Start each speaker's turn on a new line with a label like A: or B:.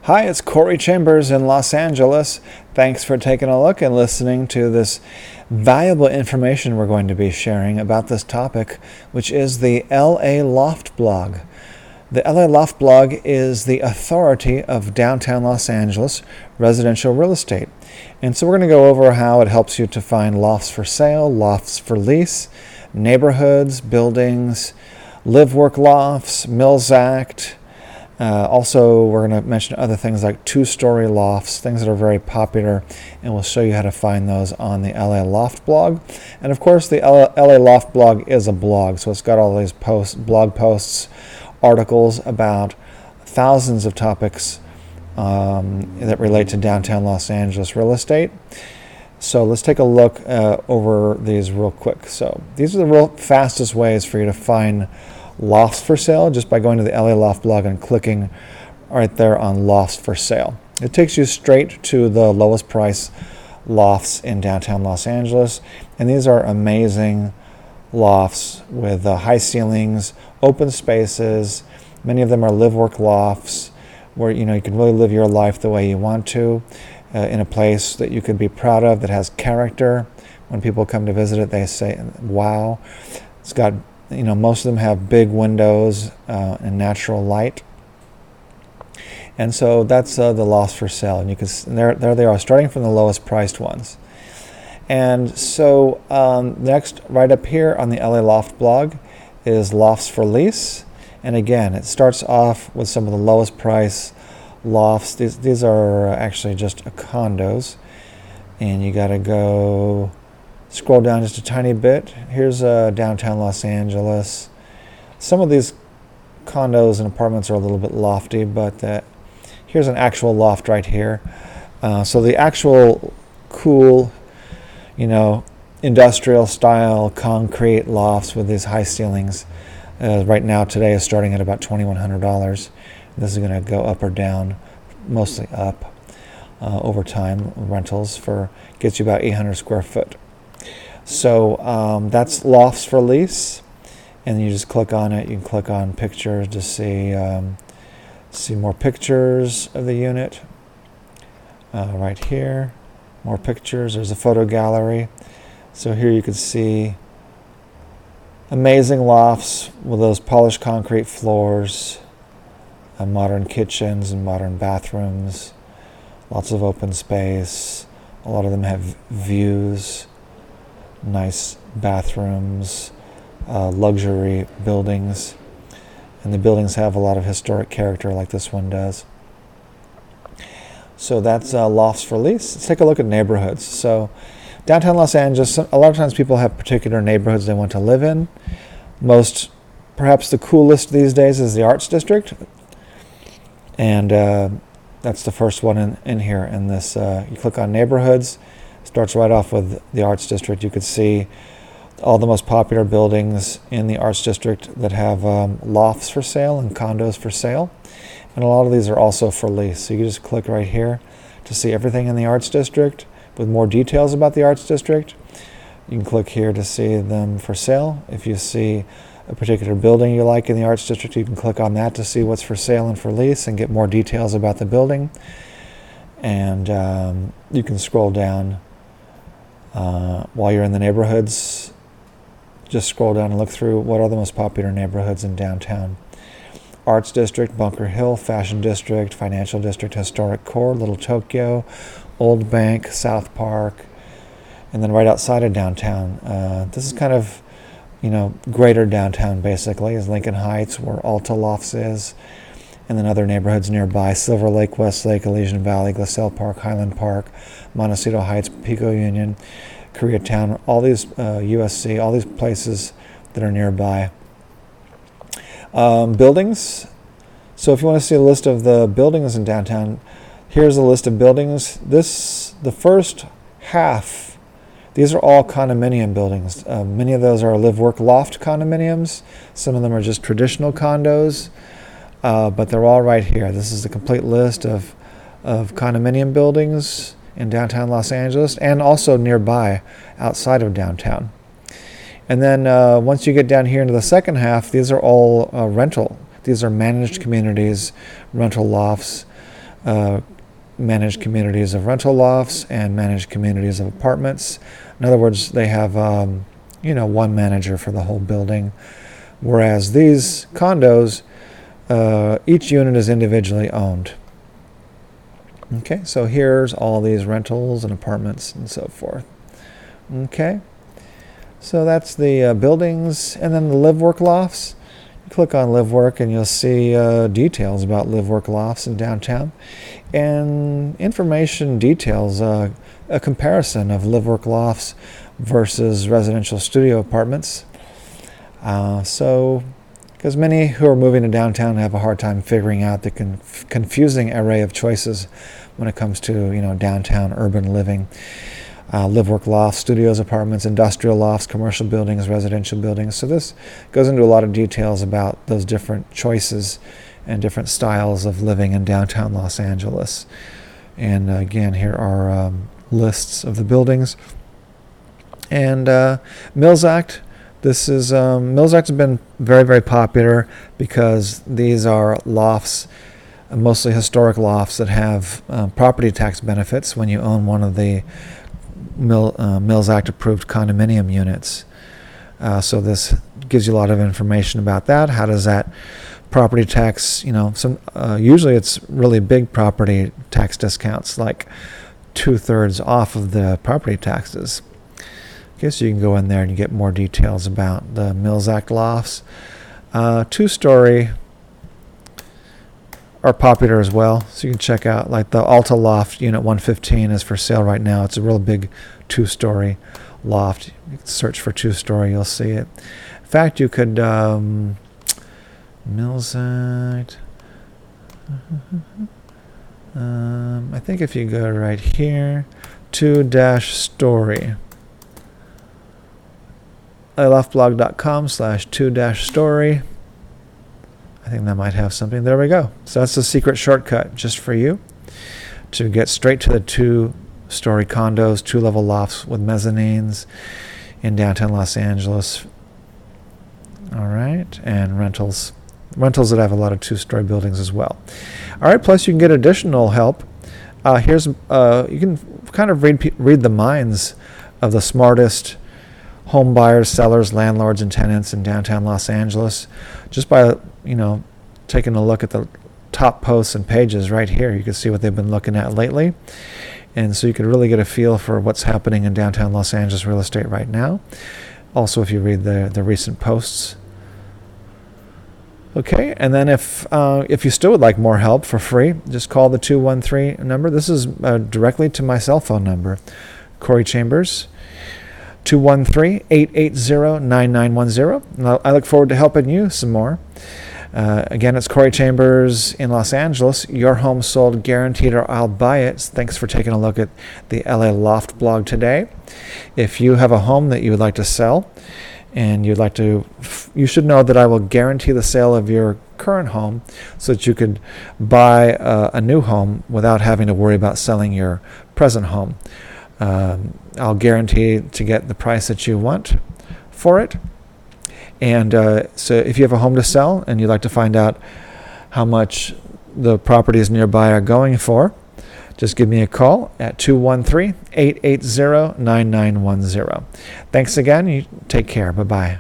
A: Hi, it's Corey Chambers in Los Angeles. Thanks for taking a look and listening to this valuable information we're going to be sharing about this topic, which is the LA Loft Blog. The LA Loft Blog is the authority of downtown Los Angeles residential real estate. And so we're going to go over how it helps you to find lofts for sale, lofts for lease, neighborhoods, buildings, live-work lofts, Mills Act. Also, we're going to mention other things like two-story lofts, things that are very popular, and we'll show you how to find those on the LA Loft blog. And of course, the LA Loft blog is a blog, so it's got all these blog posts, articles about thousands of topics that relate to downtown Los Angeles real estate. So let's take a look over these real quick. So these are the real fastest ways for you to find lofts for sale, just by going to the LA Loft blog and clicking right there on lofts for sale. It takes you straight to the lowest price lofts in downtown Los Angeles, and these are amazing lofts with high ceilings, open spaces. Many of them are live-work lofts where you can really live your life the way you want to, in a place that you could be proud of, that has character. When people come to visit it, they say, wow. It's got most of them have big windows and natural light. And so that's the lofts for sale. And you can there they are, starting from the lowest priced ones. And so next, right up here on the LA Loft blog is lofts for lease. And again, it starts off with some of the lowest price lofts. These are actually just condos. And you got to go scroll down just a tiny bit. Here's downtown Los Angeles. Some of these condos and apartments are a little bit lofty, but here's an actual loft right here. So the actual cool, industrial style concrete lofts with these high ceilings right now today is starting at about $2,100. This is going to go up or down, mostly up over time. Rentals gets you about 800 square foot. So that's lofts for lease, and you just click on it. You can click on pictures to see more pictures of the unit. Right here, more pictures. There's a photo gallery. So here you can see amazing lofts with those polished concrete floors, modern kitchens and modern bathrooms, lots of open space. A lot of them have views. Nice bathrooms, luxury buildings, and the buildings have a lot of historic character like this one does. So that's lofts for lease. Let's take a look at neighborhoods. So downtown Los Angeles, a lot of times people have particular neighborhoods they want to live in. Perhaps the coolest these days is the Arts District, and that's the first one in here. In this, you click on neighborhoods. Starts right off with the Arts District. You could see all the most popular buildings in the Arts District that have lofts for sale and condos for sale. And a lot of these are also for lease. So you can just click right here to see everything in the Arts District with more details about the Arts District. You can click here to see them for sale. If you see a particular building you like in the Arts District, you can click on that to see what's for sale and for lease and get more details about the building. And you can scroll down while you're in the neighborhoods. Just scroll down and look through what are the most popular neighborhoods in downtown. Arts District, Bunker Hill, Fashion District, Financial District, Historic Core, Little Tokyo, Old Bank, South Park, and then right outside of downtown. This is kind of, greater downtown basically, is Lincoln Heights, where Alta Lofts is, and then other neighborhoods nearby: Silver Lake, Westlake, Elysian Valley, Glassell Park, Highland Park, Montecito Heights, Pico Union, Koreatown, all these USC, all these places that are nearby. Buildings. So if you want to see a list of the buildings in downtown, here's a list of buildings. The first half, these are all condominium buildings. Many of those are live-work loft condominiums. Some of them are just traditional condos. But they're all right here. This is the complete list of condominium buildings in downtown Los Angeles and also nearby outside of downtown. And then once you get down here into the second half, these are all rental. These are managed communities, rental lofts. managed communities of rental lofts and managed communities of apartments. In other words, they have one manager for the whole building, whereas these condos, each unit is individually owned. Okay, so here's all these rentals and apartments and so forth. Okay, so that's the buildings, and then the live-work lofts. You click on live-work and you'll see details about live-work lofts in downtown, and information details a comparison of live-work lofts versus residential studio apartments. Because many who are moving to downtown have a hard time figuring out the confusing array of choices when it comes to downtown urban living. Live-work lofts, studios, apartments, industrial lofts, commercial buildings, residential buildings. So this goes into a lot of details about those different choices and different styles of living in downtown Los Angeles. And again, here are lists of the buildings. And Mills Act. This is Mills Act has been very, very popular because these are lofts, mostly historic lofts that have property tax benefits when you own one of the Mills Act approved condominium units. So this gives you a lot of information about that. How does that property tax, usually it's really big property tax discounts, like 2/3 off of the property taxes. Okay, so you can go in there and you get more details about the Mills Act lofts. 2-story are popular as well, so you can check out, like the Alta Loft Unit 115 is for sale right now. It's a real big 2-story loft. You can search for 2-story, you'll see it. In fact, you could Mills Act. I think if you go right here, 2-story. loftblog.com/2-story. I think that might have something. There we go. So that's the secret shortcut just for you to get straight to the 2-story condos, 2-level lofts with mezzanines in downtown Los Angeles. All right, and rentals that have a lot of 2-story buildings as well. All right, plus you can get additional help. Here's you can kind of read the minds of the smartest home buyers, sellers, landlords, and tenants in downtown Los Angeles just by taking a look at the top posts and pages right here. You can see what they've been looking at lately, and so you can really get a feel for what's happening in downtown Los Angeles real estate right now. Also, if you read the recent posts. Okay, and then if you still would like more help for free, just call the 213 number. This is directly to my cell phone number, Corey Chambers. 213-880-9910. I look forward to helping you some more. Again, it's Corey Chambers in Los Angeles. Your home sold guaranteed, or I'll buy it. Thanks for taking a look at the LA Loft Blog today. If you have a home that you would like to sell and you'd like to, you should know that I will guarantee the sale of your current home so that you could buy a new home without having to worry about selling your present home. I'll guarantee to get the price that you want for it. And so if you have a home to sell and you'd like to find out how much the properties nearby are going for, just give me a call at 213-880-9910. Thanks again. You take care. Bye-bye.